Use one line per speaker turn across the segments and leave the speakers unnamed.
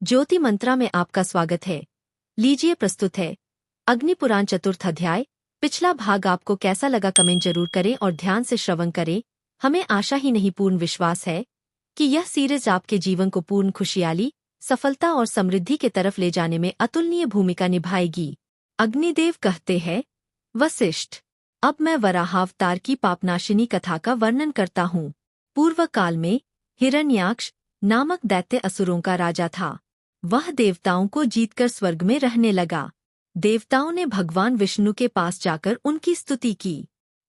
ज्योति मंत्रा में आपका स्वागत है। लीजिए प्रस्तुत है अग्नि पुराण चतुर्थ अध्याय। पिछला भाग आपको कैसा लगा कमेंट जरूर करें और ध्यान से श्रवण करें। हमें आशा ही नहीं पूर्ण विश्वास है कि यह सीरीज आपके जीवन को पूर्ण खुशहाली, सफलता और समृद्धि के तरफ ले जाने में अतुलनीय भूमिका निभाएगी। अग्निदेव कहते हैं, वशिष्ठ, अब मैं वराहावतार की पापनाशिनी कथा का वर्णन करता हूँ। पूर्व काल में हिरण्याक्ष नामक दैत्य असुरों का राजा था। वह देवताओं को जीतकर स्वर्ग में रहने लगा। देवताओं ने भगवान विष्णु के पास जाकर उनकी स्तुति की।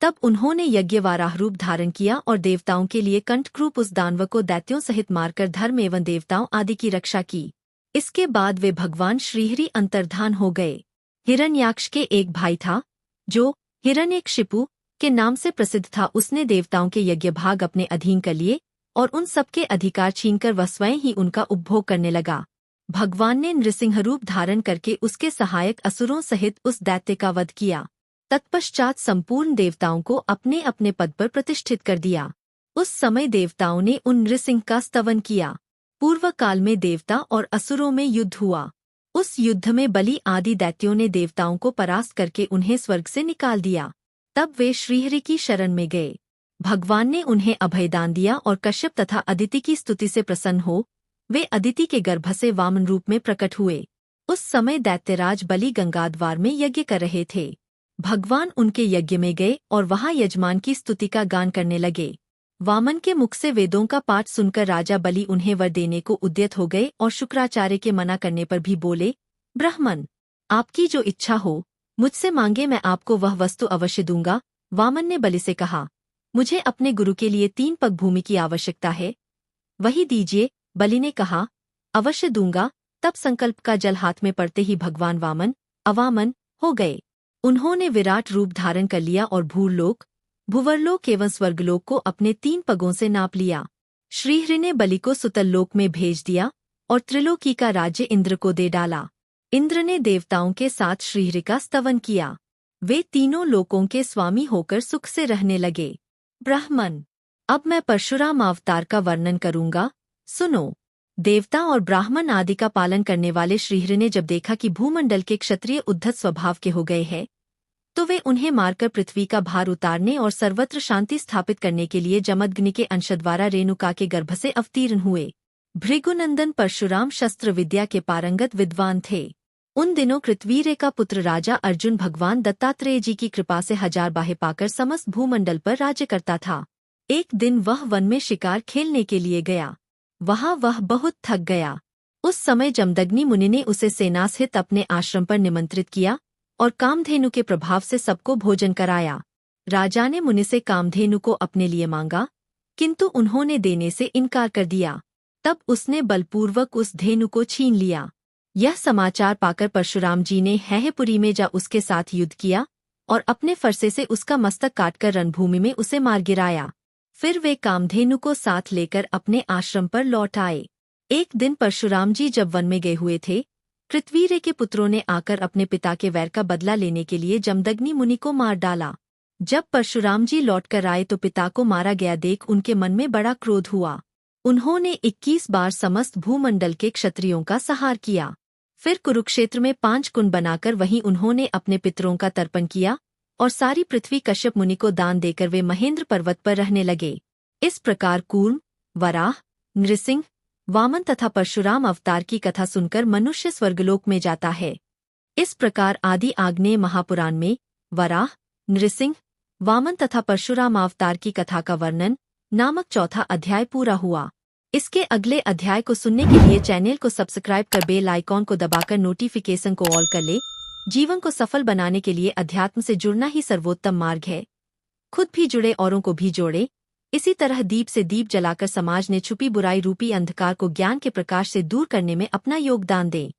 तब उन्होंने यज्ञ वाराह रूप धारण किया और देवताओं के लिए कंठक्रूप उस दानव को दैत्यों सहित मारकर धर्म एवं देवताओं आदि की रक्षा की। इसके बाद वे भगवान श्रीहरि अंतर्धान हो गए। हिरण्याक्ष के एक भाई था जो हिरण्यकशिपु के नाम से प्रसिद्ध था। उसने देवताओं के यज्ञ भाग अपने अधीन कर लिए और उन सबके अधिकार छीनकर वह स्वयं ही उनका उपभोग करने लगा। भगवान ने नृसिंह रूप धारण करके उसके सहायक असुरों सहित उस दैत्य का वध किया। तत्पश्चात संपूर्ण देवताओं को अपने अपने पद पर प्रतिष्ठित कर दिया। उस समय देवताओं ने उन नृसिंह का स्तवन किया। पूर्व काल में देवता और असुरों में युद्ध हुआ। उस युद्ध में बलि आदि दैत्यों ने देवताओं को परास्त करके उन्हें स्वर्ग से निकाल दिया। तब वे श्रीहरि की शरण में गए। भगवान ने उन्हें अभयदान दिया और कश्यप तथा अदिति की स्तुति से प्रसन्न हो वे अदिति के गर्भ से वामन रूप में प्रकट हुए। उस समय दैत्यराज बलि गंगाद्वार में यज्ञ कर रहे थे। भगवान उनके यज्ञ में गए और वहां यजमान की स्तुति का गान करने लगे। वामन के मुख से वेदों का पाठ सुनकर राजा बलि उन्हें वर देने को उद्यत हो गए और शुक्राचार्य के मना करने पर भी बोले, ब्राह्मण, आपकी जो इच्छा हो मुझसे मांगे, मैं आपको वह वस्तु अवश्य दूंगा। वामन ने बलि से कहा, मुझे अपने गुरु के लिए 3 पग भूमि की आवश्यकता है, वही दीजिए। बलि ने कहा, अवश्य दूंगा। तब संकल्प का जल हाथ में पड़ते ही भगवान वामन अवामन हो गए। उन्होंने विराट रूप धारण कर लिया और भूलोक, भुवरलोक एवं स्वर्गलोक को अपने 3 पगों से नाप लिया। श्रीहरि ने बलि को सुतल लोक में भेज दिया और त्रिलोकी का राज्य इंद्र को दे डाला। इंद्र ने देवताओं के साथ श्रीहरि का स्तवन किया। वे तीनों लोकों के स्वामी होकर सुख से रहने लगे। ब्राह्मण, अब मैं परशुराम अवतार का वर्णन करूंगा, सुनो। देवता और ब्राह्मण आदि का पालन करने वाले श्रीहरि ने जब देखा कि भूमंडल के क्षत्रिय उद्धत स्वभाव के हो गए हैं, तो वे उन्हें मारकर पृथ्वी का भार उतारने और सर्वत्र शांति स्थापित करने के लिए जमदग्नि के अंश द्वारा रेणुका के गर्भ से अवतीर्ण हुए। भृगुनंदन परशुराम शस्त्र विद्या के पारंगत विद्वान थे। उन दिनों कृतवीर्य का पुत्र राजा अर्जुन भगवान दत्तात्रेय जी की कृपा से 1000 बाहें पाकर समस्त भूमंडल पर राज्य करता था। एक दिन वह वन में शिकार खेलने के लिए गया। वहां वह बहुत थक गया। उस समय जमदग्नि मुनि ने उसे सेनासहित अपने आश्रम पर निमंत्रित किया और कामधेनु के प्रभाव से सबको भोजन कराया। राजा ने मुनि से कामधेनु को अपने लिए मांगा, किंतु उन्होंने देने से इनकार कर दिया। तब उसने बलपूर्वक उस धेनु को छीन लिया। यह समाचार पाकर परशुराम जी ने हैहपुरी में जा उसके साथ युद्ध किया और अपने फरसे से उसका मस्तक काटकर रणभूमि में उसे मार गिराया। फिर वे कामधेनु को साथ लेकर अपने आश्रम पर लौट आए। एक दिन परशुराम जी जब वन में गए हुए थे, कृतवीर्य के पुत्रों ने आकर अपने पिता के वैर का बदला लेने के लिए जमदग्नि मुनि को मार डाला। जब परशुराम जी लौटकर आए तो पिता को मारा गया देख उनके मन में बड़ा क्रोध हुआ। उन्होंने 21 बार समस्त भूमंडल के क्षत्रियों का संहार किया। फिर कुरुक्षेत्र में 5 कुंड बनाकर वहीं उन्होंने अपने पितरों का तर्पण किया और सारी पृथ्वी कश्यप मुनि को दान देकर वे महेंद्र पर्वत पर रहने लगे। इस प्रकार कूर्म, वराह, नृसिंह, वामन तथा परशुराम अवतार की कथा सुनकर मनुष्य स्वर्गलोक में जाता है। इस प्रकार आदि आग्नेय महापुराण में वराह, नृसिंह, वामन तथा परशुराम अवतार की कथा का वर्णन नामक चौथा अध्याय पूरा हुआ। इसके अगले अध्याय को सुनने के लिए चैनल को सब्सक्राइब कर बेल आइकॉन को दबाकर नोटिफिकेशन को ऑल कर ले। जीवन को सफल बनाने के लिए अध्यात्म से जुड़ना ही सर्वोत्तम मार्ग है। खुद भी जुड़े, औरों को भी जोड़े। इसी तरह दीप से दीप जलाकर समाज ने छुपी बुराई रूपी अंधकार को ज्ञान के प्रकाश से दूर करने में अपना योगदान दें।